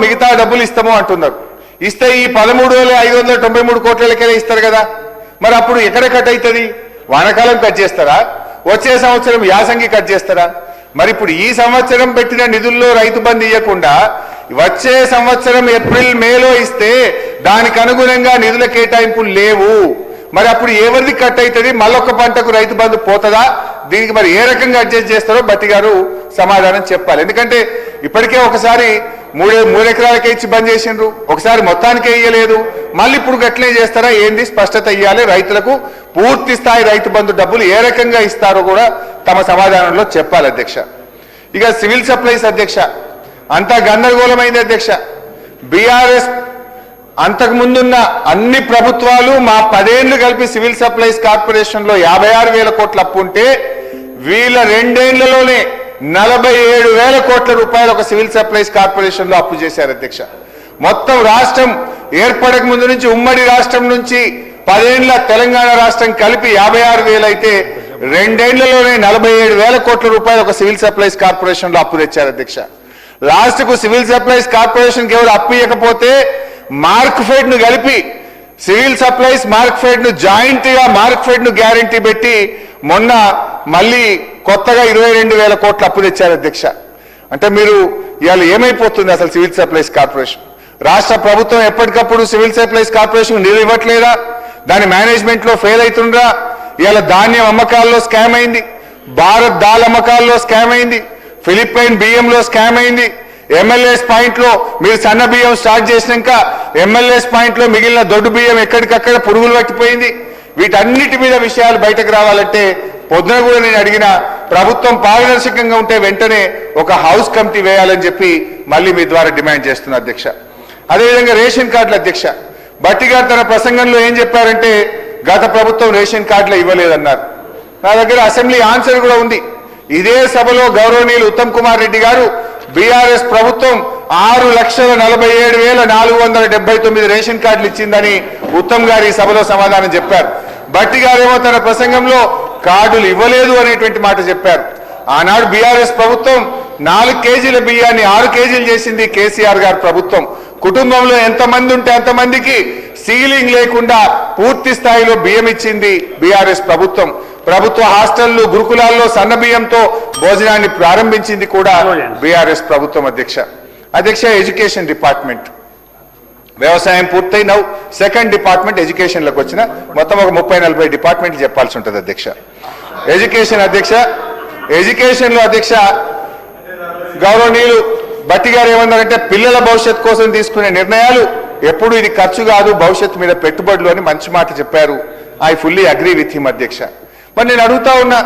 మిగతా డబ్బులు ఇస్తాము అంటున్నారు. ఇస్తే ఈ 13,593 కోట్లకే ఇస్తారు కదా, మరి అప్పుడు ఎక్కడ కట్ అవుతుంది? వానాకాలం కట్ చేస్తారా, వచ్చే సంవత్సరం యాసంగి కట్ చేస్తారా? మరి ఇప్పుడు ఈ సంవత్సరం పెట్టిన నిధుల్లో రైతు బంధు ఇవ్వకుండా వచ్చే సంవత్సరం ఏప్రిల్ మేలో ఇస్తే దానికి అనుగుణంగా నిధుల కేటాయింపులు లేవు. మరి అప్పుడు ఎవరిది కట్ అవుతుంది? మళ్ళొక్క పంటకు రైతు బంధు పోతుందా? దీనికి మరి ఏ రకంగా అడ్జస్ట్ చేస్తారో బట్టి గారు సమాధానం చెప్పాలి. ఎందుకంటే ఇప్పటికే ఒకసారి 3 ఎకరాలకే ఇచ్చి బంద్ చేసిండ్రు, ఒకసారి మొత్తానికే ఇయ్యలేదు, మళ్ళీ ఇప్పుడు గట్లే చేస్తారా ఏంది? స్పష్టత ఇయ్యాలి. రైతులకు పూర్తి స్థాయి రైతు బంధు డబ్బులు ఏ రకంగా ఇస్తారో కూడా తమ సమాధానంలో చెప్పాలి అధ్యక్ష. ఇక సివిల్ సప్లైస్ అధ్యక్ష అంతా గందరగోళమైంది అధ్యక్ష. బీఆర్ఎస్ అంతకుముందున్న అన్ని ప్రభుత్వాలు మా 10 ఏళ్లు కలిపి సివిల్ సప్లైస్ కార్పొరేషన్ లో 56,000 కోట్ల అప్పు ఉంటే వీళ్ళ 2 ఏళ్లలోనే 47,000 కోట్ల రూపాయలు ఒక సివిల్ సప్లైస్ కార్పొరేషన్ లో అప్పు చేశారు అధ్యక్ష. మొత్తం రాష్ట్రం ఏర్పడక ముందు నుంచి ఉమ్మడి రాష్ట్రం నుంచి 10 ఏళ్ల తెలంగాణ రాష్ట్రం కలిపి 56,000 అయితే 2 ఏళ్లలోనే 47,000 కోట్ల రూపాయలు ఒక సివిల్ సప్లైస్ కార్పొరేషన్ లో అప్పు తెచ్చారు అధ్యక్ష. లాస్ట్ కు సివిల్ సప్లైస్ కార్పొరేషన్ కి ఎవరు అప్పు ఇవ్వకపోతే మార్క్ఫెడ్ ను కలిపి సివిల్ సప్లైస్ మార్క్ఫెడ్ ను జాయింట్ గా మార్క్ఫెడ్ ను గ్యారంటీ పెట్టి మొన్న మళ్ళీ కొత్తగా 22,000 కోట్ల అప్పు తెచ్చారు అధ్యక్ష. అంటే మీరు ఇవాళ ఏమైపోతుంది అసలు సివిల్ సప్లైస్ కార్పొరేషన్? రాష్ట్ర ప్రభుత్వం ఎప్పటికప్పుడు సివిల్ సప్లైస్ కార్పొరేషన్ నిధులు ఇవ్వట్లేదా? దాని మేనేజ్మెంట్ లో ఫెయిల్ అవుతుండ్రా? ఇవాళ ధాన్యం అమ్మకాల్లో స్కామ్ అయింది, భారత్ దాల్ అమ్మకాల్లో స్కామ్ అయింది, ఫిలిప్పైన్ బియ్యంలో స్కామ్ అయింది, ఎమ్మెల్యేస్ పాయింట్ లో మీరు సన్న బియ్యం స్టార్ట్ చేసినాక ఎమ్మెల్యేస్ పాయింట్ లో మిగిలిన దొడ్డు బియ్యం ఎక్కడికక్కడ పురుగులు పట్టిపోయింది. వీటన్నిటి మీద విషయాలు బయటకు రావాలంటే పొద్దున కూడా నేను అడిగిన ప్రభుత్వం పారదర్శకంగా ఉంటే వెంటనే ఒక హౌస్ కమిటీ వేయాలని చెప్పి మళ్ళీ మీ ద్వారా డిమాండ్ చేస్తున్నా అధ్యక్ష. అదేవిధంగా రేషన్ కార్డుల అధ్యక్ష భట్టి గారు తన ప్రసంగంలో ఏం చెప్పారంటే గత ప్రభుత్వం రేషన్ కార్డులు ఇవ్వలేదన్నారు. నా దగ్గర అసెంబ్లీ ఆన్సర్ కూడా ఉంది. ఇదే సభలో గౌరవనీయులు ఉత్తమ్ కుమార్ రెడ్డి గారు బీఆర్ఎస్ ప్రభుత్వం 6,47,479 రేషన్ కార్డులు ఇచ్చిందని ఉత్తమ్ గారు ఈ సభలో సమాధానం చెప్పారు. భట్టి గారేమో తన ప్రసంగంలో కార్డులు ఇవ్వలేదు అనేటువంటి మాట చెప్పారు. ఆనాడు బీఆర్ఎస్ ప్రభుత్వం 4 కేజీల బియ్యాన్ని 6 కేజీలు చేసింది కేసీఆర్ గారి ప్రభుత్వం. కుటుంబంలో ఎంతమంది ఉంటే అంతమందికి సీలింగ్ లేకుండా పూర్తి స్థాయిలో బియ్యం ఇచ్చింది బీఆర్ఎస్ ప్రభుత్వం. ప్రభుత్వ హాస్టళ్లు గురుకులాల్లో సన్న బియ్యంతో భోజనాన్ని ప్రారంభించింది కూడా బీఆర్ఎస్ ప్రభుత్వం అధ్యక్ష. ఎడ్యుకేషన్ డిపార్ట్మెంట్ వ్యవసాయం పూర్తయి నౌ సెకండ్ డిపార్ట్మెంట్ ఎడ్యుకేషన్ లోకి వచ్చిన మొత్తం ఒక 30-40 డిపార్ట్మెంట్లు చెప్పాల్సి ఉంటుంది అధ్యక్ష. ఎడ్యుకేషన్ అధ్యక్ష, ఎడ్యుకేషన్ లో అధ్యక్ష గౌరవనీయులు భట్టి గారు ఏమన్నారంటే పిల్లల భవిష్యత్ కోసం తీసుకునే నిర్ణయాలు ఎప్పుడు ఇది ఖర్చు కాదు భవిష్యత్తు మీద పెట్టుబడులు అని మంచి మాట చెప్పారు. I fully agree with him అధ్యక్ష. మరి నేను అడుగుతా ఉన్నా,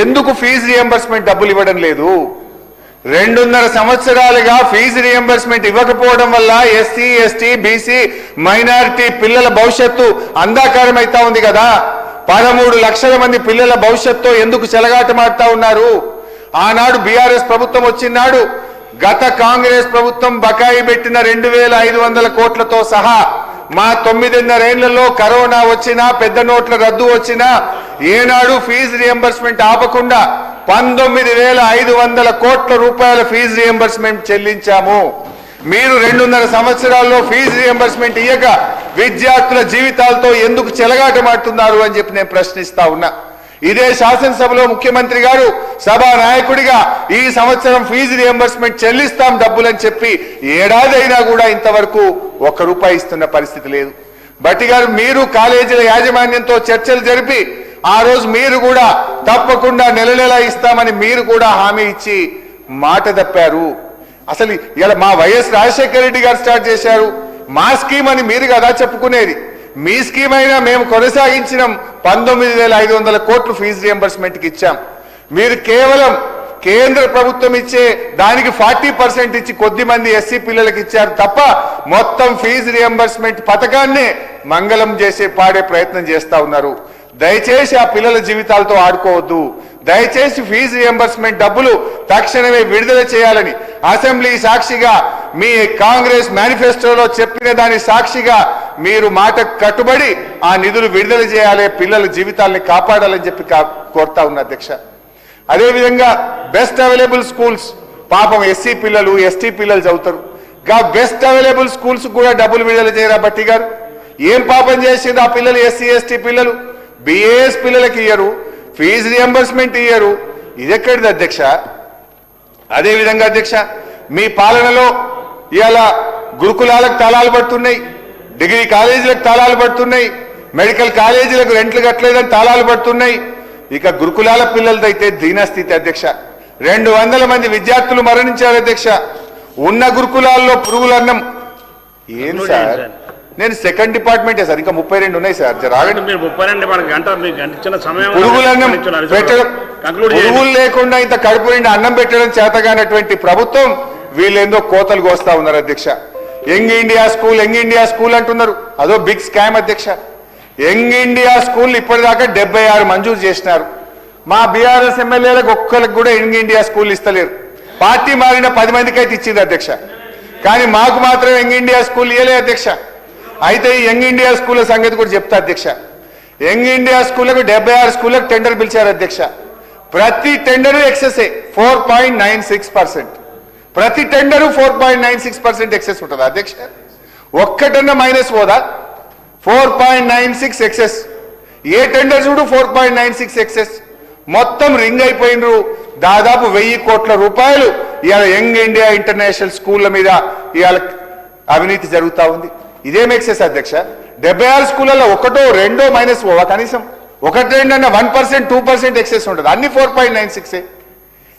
ఎందుకు ఫీజు రియంబర్స్మెంట్ డబ్బులు ఇవ్వడం లేదు? 2.5 సంవత్సరాలుగా ఫీజు రియంబర్స్మెంట్ ఇవ్వకపోవడం వల్ల ఎస్సీ ఎస్టీ బీసీ మైనారిటీ పిల్లల భవిష్యత్తు అంధాకారం అవుతా ఉంది కదా. 13 లక్షల మంది పిల్లల భవిష్యత్తు ఎందుకు చెలగాటమాడుతా ఉన్నారు? ఆనాడు బీఆర్ఎస్ ప్రభుత్వం వచ్చినాడు గత కాంగ్రెస్ ప్రభుత్వం బకాయి పెట్టిన 2,500 కోట్లతో సహా మా 9.5 ఏళ్లలో కరోనా వచ్చినా పెద్ద నోట్ల రద్దు వచ్చినా ఏనాడు ఫీజు రియంబర్స్మెంట్ ఆపకుండా 19,500 కోట్ల రూపాయల ఫీజు రియంబర్స్మెంట్ చెల్లించాము. మీరు 2.5 సంవత్సరాల్లో ఫీజు రియంబర్స్మెంట్ ఇయ్యక విద్యార్థుల జీవితాలతో ఎందుకు చెలగాటమాడుతున్నారు అని చెప్పి నేను ప్రశ్నిస్తా ఉన్నా. ఇదే శాసనసభలో ముఖ్యమంత్రి గారు సభా నాయకుడిగా ఈ సంవత్సరం ఫీజు రియంబర్స్మెంట్ చెల్లిస్తాం డబ్బులని చెప్పి ఏడాది అయినా కూడా ఇంతవరకు ₹1 ఇస్తున్న పరిస్థితి లేదు. భట్టి గారు మీరు కాలేజీల యాజమాన్యంతో చర్చలు జరిపి ఆ రోజు మీరు కూడా తప్పకుండా నెల ఇస్తామని మీరు కూడా హామీ ఇచ్చి మాట తప్పారు. అసలు ఇలా మా వైఎస్ రాజశేఖర రెడ్డి గారు స్టార్ట్ చేశారు, మా స్కీమ్ అని మీరు కదా చెప్పుకునేది. మీ స్కీమ్ అయినా మేము కొనసాగించినాం. 19,500 కోట్లు ఫీజు రియంబర్స్మెంట్కి ఇచ్చాం. మీరు కేవలం కేంద్ర ప్రభుత్వం ఇచ్చే దానికి 40% ఇచ్చి కొద్ది మంది ఎస్సీ పిల్లలకి ఇచ్చారు తప్ప మొత్తం ఫీజు రియంబర్స్మెంట్ పథకాన్ని మంగళం చేసే పాడే ప్రయత్నం చేస్తా ఉన్నారు. దయచేసి ఆ పిల్లల జీవితాలతో ఆడుకోవద్దు. దయచేసి ఫీజు రియంబర్స్మెంట్ డబ్బులు తక్షణమే విడుదల చేయాలని అసెంబ్లీ సాక్షిగా మీ కాంగ్రెస్ మేనిఫెస్టోలో చెప్పిన దాని సాక్షిగా మీరు మాట కట్టుబడి ఆ నిధులు విడుదల చేయాలి, పిల్లల జీవితాలని కాపాడాలని చెప్పి కోరుతా ఉన్న అధ్యక్ష. అదేవిధంగా బెస్ట్ అవైలబుల్ స్కూల్స్ పాపం ఎస్సీ పిల్లలు ఎస్టీ పిల్లలు చదువుతారు. బెస్ట్ అవైలబుల్ స్కూల్స్ కూడా డబ్బులు విడుదల చేయరా బట్టి గారు? ఏం పాపం చేసింది ఆ పిల్లలు? ఎస్సీ ఎస్టీ పిల్లలు బిఏఎస్ పిల్లలకి ఇయ్యరు, ఫీజు రియంబర్స్మెంట్ ఇయ్యరు. ఇది ఎక్కడిది అధ్యక్ష? అదేవిధంగా అధ్యక్ష, మీ పాలనలో ఇవాళ గురుకులాలకు తాళాలు పడుతున్నాయి, డిగ్రీ కాలేజీలకు తాళాలు పడుతున్నాయి, మెడికల్ కాలేజీలకు రెంట్లు కట్టలేదని తాళాలు పడుతున్నాయి. ఇక గురుకులాల పిల్లలదైతే దీనస్థితి అధ్యక్ష. 200 మంది విద్యార్థులు మరణించారు అధ్యక్ష. ఉన్న గురుకులాల్లో పురుగులన్నం. ఏం సార్, నేను సెకండ్ డిపార్ట్మెంటే సార్, ఇంకా 32 ఉన్నాయి సార్. పురుగులన్నం పెట్టడం, పురుగులు లేకుండా ఇంత కడుపు నిండి అన్నం పెట్టడం చేతగానటువంటి ప్రభుత్వం వీళ్ళేందో కోతలు కోస్తా ఉన్నారు అధ్యక్ష. Young India school, young India school అంటున్నారు. అదో బిగ్ స్కామ్ అధ్యక్ష. యంగ్ ఇండియా స్కూల్ ఇప్పటిదాకా 76 మంజూరు చేసినారు. మా బీఆర్ఎస్ ఎమ్మెల్యేలకు ఒక్కరికి కూడా యంగ్ ఇండియా స్కూల్ ఇస్తలేరు. పార్టీ మారిన 10 మందికి అయితే ఇచ్చింది అధ్యక్ష, కానీ మాకు మాత్రం యంగ్ ఇండియా స్కూల్ ఇవ్వలే అధ్యక్ష. అయితే ఈ యంగ్ ఇండియా స్కూల్ సంగతి కూడా చెప్తా అధ్యక్ష. యంగ్ ఇండియా స్కూళ్లకు 76 స్కూళ్లకు టెండర్ పిలిచారు అధ్యక్ష. ప్రతి టెండరు ఎక్సెసే 4.96%. ప్రతి టెండరు 4.96% ఎక్సెస్ ఉంటుందా అధ్యక్ష? ఒక్కటన్నా మైనస్ పోదా? 4.96 ఎక్సెస్. ఏ టెండర్ చూడు 4.96 ఎక్సెస్. మొత్తం రింగ్ అయిపోయినరు. దాదాపు 1000 కోట్ల రూపాయలు ఇవాళ యంగ్ ఇండియా ఇంటర్నేషనల్ స్కూళ్ల మీద ఇవాళ అవినీతి జరుగుతూ ఉంది. ఇదేం ఎక్సెస్ అధ్యక్ష? 76 స్కూళ్ళలో ఒకటో రెండో మైనస్ పోవా? కనీసం 1-2 1%, 2% ఎక్సెస్ ఉంటుంది. అన్ని 4.96.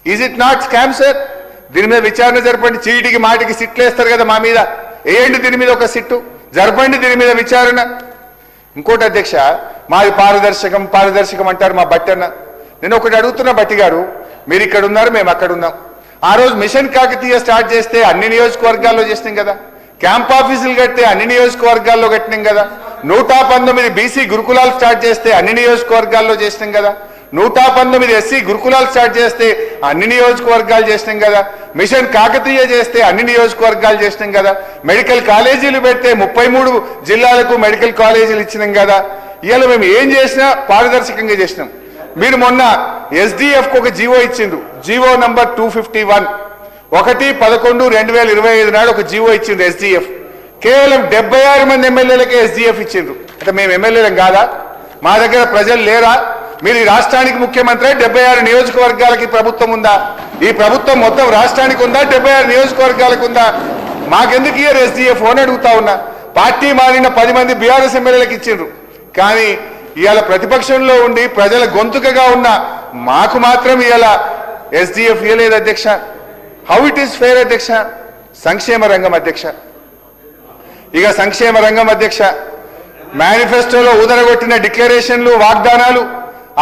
Is it not scam sir? దీని మీద విచారణ జరపండి. చీటికి మాటికి సిట్లు వేస్తారు కదా మా మీద, వేయండి దీని మీద ఒక సిట్టు, జరపండి దీని మీద విచారణ. ఇంకోటి అధ్యక్ష, మాది పారదర్శకం అంటారు మా బట్టి అన్న. నేను ఒకటి అడుగుతున్నా బట్టి గారు, మీరు ఇక్కడ ఉన్నారు, మేము అక్కడ ఉన్నాం. ఆ రోజు మిషన్ కాకతీయ స్టార్ట్ చేస్తే అన్ని నియోజకవర్గాల్లో చేసినాం కదా, క్యాంప్ ఆఫీసులు కడితే అన్ని నియోజకవర్గాల్లో కట్టినాం కదా, 119 బీసీ గురుకులాలు స్టార్ట్ చేస్తే అన్ని నియోజకవర్గాల్లో చేసినాం కదా, 119 ఎస్సీ గురుకులాలు స్టార్ట్ చేస్తే అన్ని నియోజకవర్గాలు చేసినాం కదా, మిషన్ కాకతీయ చేస్తే అన్ని నియోజకవర్గాలు చేసినాం కదా, మెడికల్ కాలేజీలు పెడితే 33 జిల్లాలకు మెడికల్ కాలేజీలు ఇచ్చినాం కదా. ఇవాళ మేము ఏం చేసినా పారదర్శకంగా చేసినాం. మీరు మొన్న ఎస్డిఎఫ్ ఒక జీవో ఇచ్చిండ్రు, జీవో నంబర్ 251, 1/11/2025 నాడు ఒక జీవో ఇచ్చిండ్రు ఎస్డిఎఫ్. కేవలం 76 మంది ఎమ్మెల్యేలకే ఎస్డిఎఫ్ ఇచ్చిండ్రు. అంటే మేము ఎమ్మెల్యేలం కాదా? మా దగ్గర ప్రజలు లేరా? మీరు ఈ రాష్ట్రానికి ముఖ్యమంత్రి, 76 నియోజకవర్గాలకి ప్రభుత్వం ఉందా? ఈ ప్రభుత్వం మొత్తం రాష్ట్రానికి ఉందా, 76 నియోజకవర్గాలకు ఉందా? మాకెందుకు ఇయర్ ఎస్డిఎఫ్ అని అడుగుతా ఉన్నా. పార్టీ మారిన 10 మంది బీఆర్ఎస్ ఎమ్మెల్యేలకు ఇచ్చిండ్రు, కానీ ఇవాళ ప్రతిపక్షంలో ఉండి ప్రజల గొంతుకగా ఉన్న మాకు మాత్రం ఇవాళ ఎస్డిఎఫ్ ఇవ్వలేదు అధ్యక్ష. హౌ ఇట్ ఈస్ ఫెయిర్ అధ్యక్ష? సంక్షేమ రంగం అధ్యక్ష. ఇక సంక్షేమ రంగం అధ్యక్ష, మేనిఫెస్టోలో ఊదరగొట్టిన డిక్లరేషన్లు, వాగ్దానాలు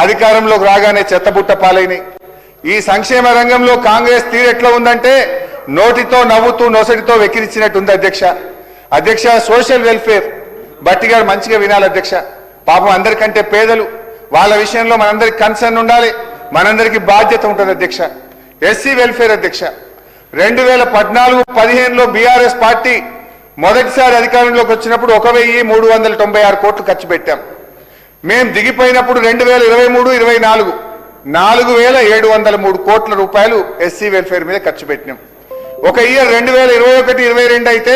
అధికారంలోకి రాగానే చెత్తబుట్ట పాలైనాయి. ఈ సంక్షేమ రంగంలో కాంగ్రెస్ తీరెట్లా ఉందంటే నోటితో నవ్వుతూ నొసటితో వెక్కిరించినట్టుంది అధ్యక్ష. అధ్యక్ష, సోషల్ వెల్ఫేర్ బట్టి గారు మంచిగా వినాలి అధ్యక్ష. పాపం అందరికంటే పేదలు, వాళ్ళ విషయంలో మనందరికి కన్సర్న్ ఉండాలి, మనందరికి బాధ్యత ఉంటుంది అధ్యక్ష. ఎస్సీ వెల్ఫేర్ అధ్యక్ష, 2014-15లో బీఆర్ఎస్ పార్టీ మొదటిసారి అధికారంలోకి వచ్చినప్పుడు 1396 కోట్లు ఖర్చు పెట్టాం. మేము దిగిపోయినప్పుడు 2023-24 4703 కోట్ల రూపాయలు ఎస్సీ వెల్ఫేర్ మీద ఖర్చు పెట్టినాం. ఒక ఇయర్ 2021-22 అయితే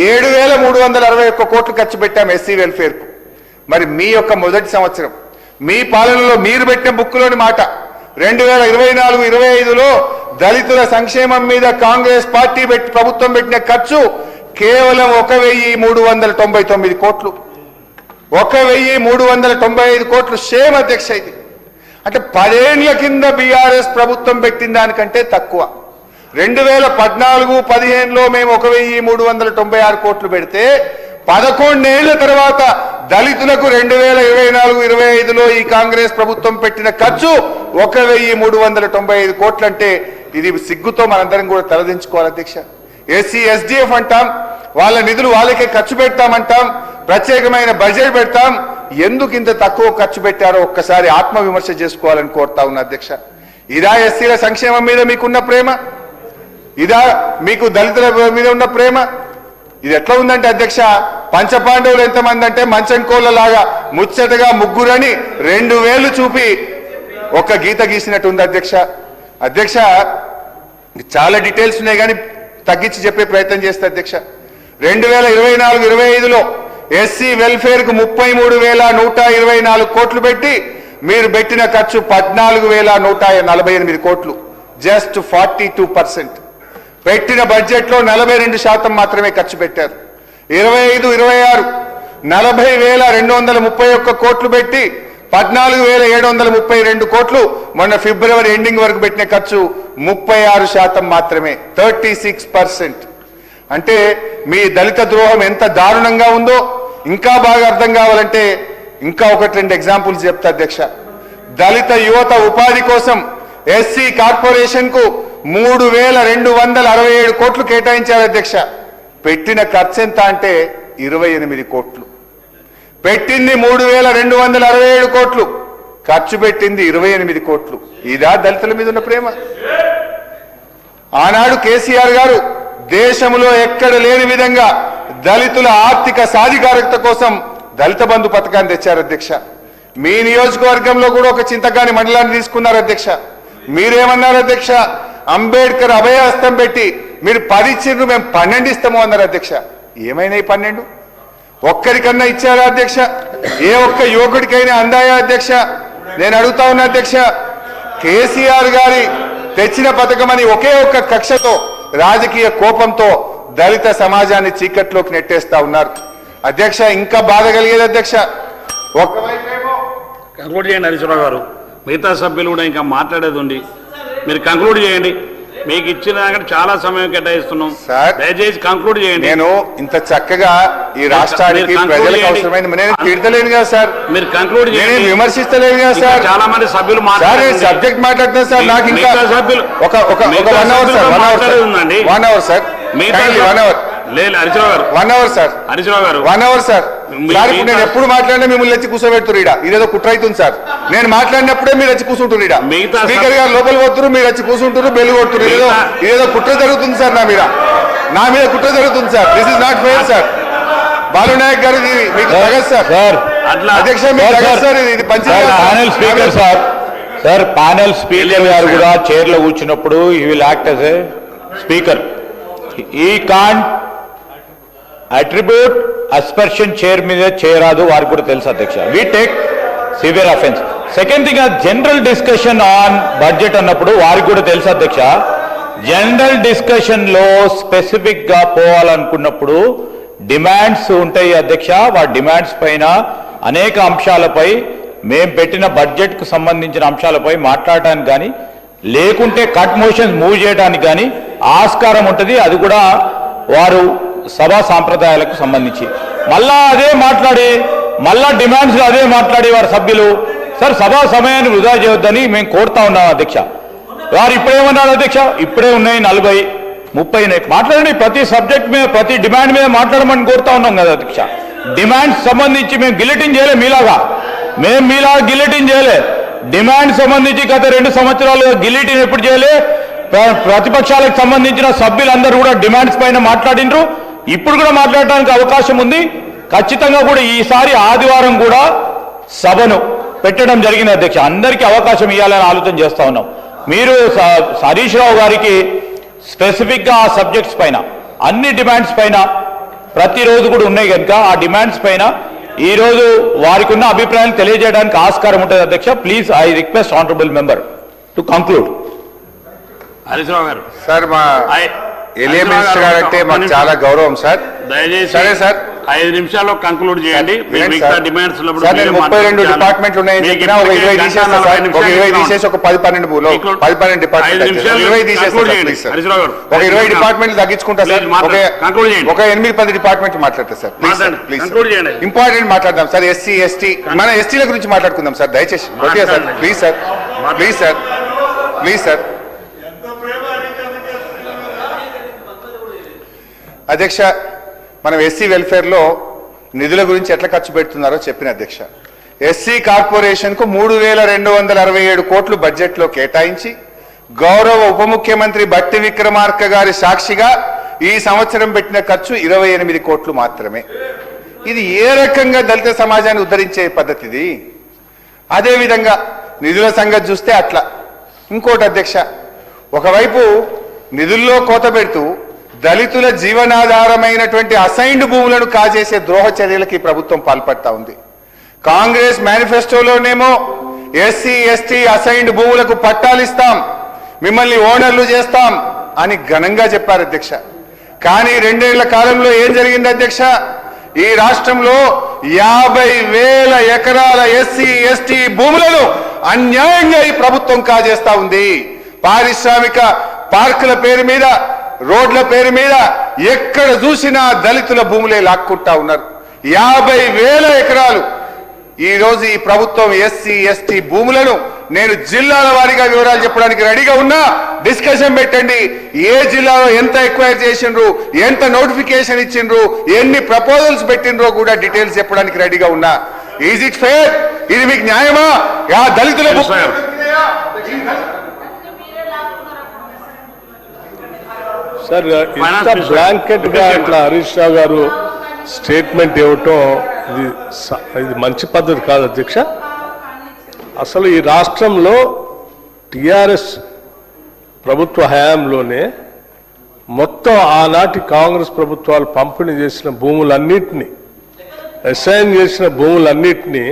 7361 కోట్లు ఖర్చు పెట్టాం ఎస్సీ వెల్ఫేర్కు. మరి మీ యొక్క మొదటి సంవత్సరం, మీ పాలనలో మీరు పెట్టిన బుక్కులోని మాట, 2024-25లో దళితుల సంక్షేమం మీద కాంగ్రెస్ పార్టీ ప్రభుత్వం పెట్టిన ఖర్చు కేవలం 1399 కోట్లు. 1395 కోట్లు. షేమ్ అధ్యక్ష ఇది. అంటే 10 ఏళ్ల కింద బీఆర్ఎస్ ప్రభుత్వం పెట్టిన దానికంటే తక్కువ. 2014-15లో మేము 1396 కోట్లు పెడితే 11 ఏళ్ల తర్వాత దళితులకు 2024-25లో ఈ కాంగ్రెస్ ప్రభుత్వం పెట్టిన ఖర్చు 1395 కోట్లు. అంటే ఇది సిగ్గుతో మనందరం కూడా తలదించుకోవాలి అధ్యక్ష. ఎస్సీ ఎస్డిఎఫ్ అంటాం, వాళ్ళ నిధులు వాళ్ళకే ఖర్చు పెడతామంటాం, ప్రత్యేకమైన బడ్జెట్ పెడతాం. ఎందుకు ఇంత తక్కువ ఖర్చు పెట్టారో ఒక్కసారి ఆత్మవిమర్శ చేసుకోవాలని కోరుతా ఉన్నా అధ్యక్ష. ఇదా ఎస్సీల సంక్షేమం మీద మీకున్న ప్రేమ? ఇదా మీకు దళితుల మీద ఉన్న ప్రేమ? ఇది ఎట్లా ఉందంటే అధ్యక్ష, పంచపాండవులు ఎంతమంది అంటే మంచం కోళ్ళలాగా ముచ్చటగా ముగ్గురని 2 వేలు చూపి ఒక్క గీత గీసినట్టు ఉంది అధ్యక్ష. అధ్యక్ష, చాలా డీటెయిల్స్ ఉన్నాయి కానీ తగ్గించి చెప్పే ప్రయత్నం చేస్తే అధ్యక్ష 2024-25లో ఎస్సీ వెల్ఫేర్ కు 33,124 కోట్లు పెట్టి మీరు పెట్టిన ఖర్చు 14,148 కోట్లు, జస్ట్ 42%. పెట్టిన బడ్జెట్ లో 42% మాత్రమే ఖర్చు పెట్టారు. 25-26 40,231 కోట్లు పెట్టి 14,732 కోట్లు, మొన్న ఫిబ్రవరి ఎండింగ్ వరకు పెట్టిన ఖర్చు 36% మాత్రమే, 36%. అంటే మీ దళిత ద్రోహం ఎంత దారుణంగా ఉందో ఇంకా బాగా అర్థం కావాలంటే ఇంకా 1-2 ఎగ్జాంపుల్స్ చెప్తా అధ్యక్ష. దళిత యువత ఉపాధి కోసం ఎస్సీ కార్పొరేషన్ కు 3,267 కోట్లు కేటాయించారు అధ్యక్ష. పెట్టిన ఖర్చు ఎంత అంటే 28 కోట్లు. పెట్టింది 3,267 కోట్లు, ఖర్చు పెట్టింది 28 కోట్లు. ఇదా దళితుల మీద ఉన్న ప్రేమ? ఆనాడు కేసీఆర్ గారు దేశంలో ఎక్కడ లేని విధంగా దళితుల ఆర్థిక సాధికారత కోసం దళిత బంధు పథకాన్ని తెచ్చారు అధ్యక్ష. మీ నియోజకవర్గంలో కూడా ఒక చింతకాని మండలాన్ని తీసుకున్నారు అధ్యక్ష. మీరేమన్నారు అధ్యక్ష? అంబేద్కర్ అభయహస్తం పెట్టి మీరు 10 ఇచ్చిండ్రు, మేము 12 ఇస్తాము అన్నారు అధ్యక్ష. ఏమైనా 12 ఒక్కరికన్నా ఇచ్చారా అధ్యక్ష? ఏ ఒక్క యువకుడికైనా అందాయా అధ్యక్ష? నేను అడుగుతా ఉన్నా అధ్యక్ష. కేసీఆర్ గారి తెచ్చిన పథకం అని ఒకే ఒక్క కక్షతో, రాజకీయ కోపంతో దళిత సమాజాన్ని చీకట్లోకి నెట్టేస్తా ఉన్నారు అధ్యక్ష. ఇంకా బాధ కలిగేది అధ్యక్ష. కంక్లూడ్ చేయండి హరీశ్రావు గారు. మిగతా సభ్యులు కూడా ఇంకా మాట్లాడేది ఉంది, మీరు కంక్లూడ్ చేయండి. మీకు ఇచ్చిన దానికి చాలా సమయం కేటాయిస్తున్నాం సార్, దయచేసి కంక్లూడ్ చేయండి. నేను ఇంత చక్కగా ఈ రాష్ట్రానికి ప్రజలకు అవసరమైన నేను తిడతలేను కదా సార్, మీరు కంక్లూడ్ చేయండి. విమర్శిస్తలేను కదా సార్. చాలా మంది సభ్యులు సబ్జెక్ట్ మాట్లాడుతున్నారు సార్. నాకు ఇంకా సభ్యులు ఒక 1 అవర్ సార్, 1 అవర్ ఉందండి. 1 అవర్ సార్, 1 అవర్ లేదు హరీశ్రావు గారు, 1 అవర్ సార్, హరీశ్రావు గారు 1 అవర్ సార్. నేను ఎప్పుడు మాట్లాడినా మిమ్మల్ని వచ్చి కూర్చోబెడుతురు ఇడా, ఇదేదో కుట్ర అవుతుంది సార్. నేను మాట్లాడినప్పుడే మీరు వచ్చి కూర్చుంటారు ఇడా. స్పీకర్ గారు లోపల పోతున్నారు, మీరు వచ్చి కూర్చుంటారు, బెల్లు కొడుతున్నారు. ఇదేదో కుట్ర జరుగుతుంది సార్, నా మీద కుట్ర జరుగుతుంది sir. This is not fair sir. Balu Naik గారు ఇది మీకు తగదు సార్. అధ్యక్ష మీకు తగదు సార్, ఇది panel speaker sir. Sir panel speaker గారు కూడా చైర్ లో కూర్చున్నప్పుడు he will act as a speaker. ఈ కాంట్ అట్రిబ్యూట్ అస్పర్షన్ చైర్ మీద చేయరాదు, వారికి కూడా తెలుసు అధ్యక్ష. We take severe offence. Second thing, general discussion on budget అన్నప్పుడు వారికి కూడా తెలుసు అధ్యక్ష. జనరల్ డిస్కషన్ లో స్పెసిఫిక్ గా పోవాలనుకున్నప్పుడు డిమాండ్స్ ఉంటాయి అధ్యక్ష. వాటి డిమాండ్స్ పైన అనేక అంశాలపై మేము పెట్టిన బడ్జెట్ కు సంబంధించిన అంశాలపై మాట్లాడటానికి కానీ, లేకుంటే కట్ మోషన్స్ మూవ్ చేయడానికి కానీ ఆస్కారం ఉంటుంది. అది కూడా వారు సభా సాంప్రదాయాలకు సంబంధించి మళ్ళా అదే మాట్లాడి, మళ్ళా డిమాండ్స్ అదే మాట్లాడి వారి సభ్యులు సార్ సభా సమయాన్ని వృధా చేయొద్దని మేము కోరుతా ఉన్నాం అధ్యక్ష. వారు ఇప్పుడేమన్నారు అధ్యక్ష? ఇప్పుడే ఉన్నాయి 40-30 మాట్లాడండి. ప్రతి సబ్జెక్ట్ మీద, ప్రతి డిమాండ్ మీద మాట్లాడమని కోరుతా ఉన్నాం కదా అధ్యక్ష. డిమాండ్స్ సంబంధించి మేము గిల్లెటిన్ చేయలే మీలాగా, మేము మీలాగా గిల్లెటిన్ చేయలే. డిమాండ్ సంబంధించి గత 2 సంవత్సరాలుగా గిల్లెటిన్ ఎప్పుడు చేయలే. ప్రతిపక్షాలకు సంబంధించిన సభ్యులందరూ కూడా డిమాండ్స్ పైన మాట్లాడినరు. ఇప్పుడు కూడా మాట్లాడడానికి అవకాశం ఉంది. ఖచ్చితంగా కూడా ఈసారి ఆదివారం కూడా సభను పెట్టడం జరిగింది అధ్యక్ష. అందరికీ అవకాశం ఇవ్వాలని ఆలోచన చేస్తా ఉన్నాం. మీరు హరీష్ రావు గారికి స్పెసిఫిక్ గా ఆ సబ్జెక్ట్స్ పైన, అన్ని డిమాండ్స్ పైన ప్రతిరోజు కూడా ఉన్నాయి కనుక ఆ డిమాండ్స్ పైన ఈ రోజు వారికి ఉన్న అభిప్రాయాలు తెలియజేయడానికి ఆస్కారం ఉంటుంది అధ్యక్ష. Please I request honourable member to conclude. Harish Rao గారు సార్, మా ఎలియా మినిస్టర్ గారు అంటే మాకు చాలా గౌరవం సార్. దయచేసి సరే సార్, 5 నిమిషాల్లో కంక్లూడ్ చేయండి. డిమాండ్స్ 32 డిపార్ట్మెంట్లు ఉన్నాయని చెప్పినా ఒక 20 తీసేస్తా సార్. ఒక 20 తీసేసి ఒక 10-12 డిపార్ట్మెంట్ 20 తీసేస్తా ఒక 20 డిపార్ట్మెంట్లు తగ్గించుకుంటా సార్. ఒక 8-10 డిపార్ట్మెంట్లు మాట్లాడతా సార్. ప్లీజ్ ఇంపార్టెంట్ మాట్లాడదాం సార్. ఎస్సీ ఎస్టీ, మన ఎస్టీల గురించి మాట్లాడుకుందాం సార్ దయచేసి. Okay sir, please sir, please sir, please sir. అధ్యక్ష, మనం ఎస్సీ వెల్ఫేర్లో నిధుల గురించి ఎట్లా ఖర్చు పెడుతున్నారో చెప్పిన అధ్యక్ష. ఎస్సీ కార్పొరేషన్కు 3,267 కోట్లు బడ్జెట్లో కేటాయించి గౌరవ ఉప ముఖ్యమంత్రి బట్టి విక్రమార్క గారి సాక్షిగా ఈ సంవత్సరం పెట్టిన ఖర్చు 28 కోట్లు మాత్రమే. ఇది ఏ రకంగా దళిత సమాజాన్ని ఉద్ధరించే పద్ధతి ఇది? అదేవిధంగా నిధుల సంగతి చూస్తే అట్లా. ఇంకోటి అధ్యక్ష, ఒకవైపు నిధుల్లో కోత పెడుతూ దళితుల జీవనాధారమైనటువంటి అసైన్డ్ భూములను కాజేసే ద్రోహ చర్యలకి ప్రభుత్వం పాల్పడతా ఉంది. కాంగ్రెస్ మేనిఫెస్టోలోనేమో ఎస్సీ ఎస్టీ అసైన్డ్ భూములకు పట్టాలిస్తాం, మిమ్మల్ని ఓనర్లు చేస్తాం అని ఘనంగా చెప్పారు అధ్యక్ష. కానీ 2 ఏళ్ల కాలంలో ఏం జరిగింది అధ్యక్ష? ఈ రాష్ట్రంలో 50,000 ఎకరాల ఎస్సీ ఎస్టీ భూములను అన్యాయంగా ఈ ప్రభుత్వం కాజేస్తా ఉంది. పారిశ్రామిక పార్కుల పేరు మీద, రోడ్ల పేరు మీద ఎక్కడ చూసినా దళితుల భూములే లాక్కుంటా ఉన్నారు. 50,000 ఎకరాలు. ఈ రోజు ఈ ప్రభుత్వం ఎస్సీ ఎస్టీ భూములను నేను జిల్లాల వారీగా వివరాలు చెప్పడానికి రెడీగా ఉన్నా. డిస్కషన్ పెట్టండి. ఏ జిల్లాలో ఎంత ఎక్వైర్ చేసిండ్రు, ఎంత నోటిఫికేషన్ ఇచ్చిండ్రు, ఎన్ని ప్రపోజల్స్ పెట్టిండ్రో కూడా డీటెయిల్స్ చెప్పడానికి రెడీగా ఉన్నా. Is it fair? ఇది మీకు న్యాయమా? దళితుల సార్ ఇంత బ్లాంకెట్ గా ఇట్లా హరీష్ రావు గారు స్టేట్మెంట్ ఇవ్వటం ఇది మంచి పద్ధతి కాదు అధ్యక్ష. అసలు ఈ రాష్ట్రంలో టిఆర్ఎస్ ప్రభుత్వ హయాంలోనే మొత్తం ఆనాటి కాంగ్రెస్ ప్రభుత్వాలు పంపిణీ చేసిన భూములన్నిటినీ, అసైన్ చేసిన భూములన్నిటినీ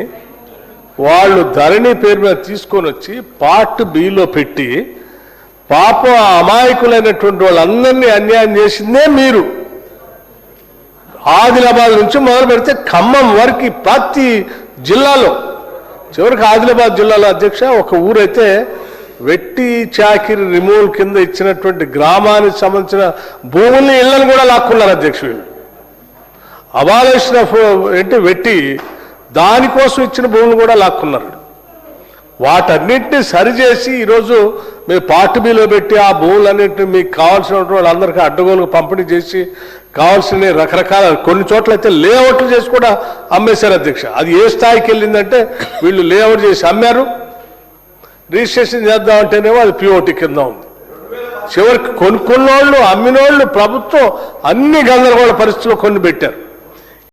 వాళ్ళు ధరణి పేరు మీద తీసుకొని వచ్చి పార్ట్ బిలో పెట్టి పాపం అమాయకులైనటువంటి వాళ్ళందరినీ అన్యాయం చేసిందే మీరు. ఆదిలాబాద్ నుంచి మొదలు పెడితే ఖమ్మం వరకు ప్రతి జిల్లాలో, చివరికి ఆదిలాబాద్ జిల్లాలో అధ్యక్ష ఒక ఊరైతే వెట్టి చాకిరి రిమూవల్ కింద ఇచ్చినటువంటి గ్రామానికి సంబంధించిన భూముల్ని, ఇళ్లను కూడా లాక్కున్నారు అధ్యక్షుడు. అబాలేషన్ ఆఫ్ ఏంటి వెట్టి దానికోసం ఇచ్చిన భూములు కూడా లాక్కున్నారు. వాటన్నింటినీ సరిచేసి ఈరోజు మీరు పార్ట్ బిలో పెట్టి ఆ భూములన్నింటినీ మీకు కావాల్సిన వాళ్ళందరికీ అడ్డగోలుగా పంపిణీ చేసి కావాల్సిన రకరకాల కొన్ని చోట్ల అయితే లేఅవుట్లు చేసి కూడా అమ్మేశారు అధ్యక్ష. అది ఏ స్థాయికి వెళ్ళిందంటే వీళ్ళు లేఅవుట్ చేసి అమ్మారు, రిజిస్ట్రేషన్ చేద్దామంటేనేమో అది పిఓటి కింద ఉంది. చివరికి కొనుక్కున్నోళ్ళు అమ్మినోళ్ళు ప్రభుత్వం అన్ని గందరగోళ పరిస్థితుల్లో కొన్ని పెట్టారు.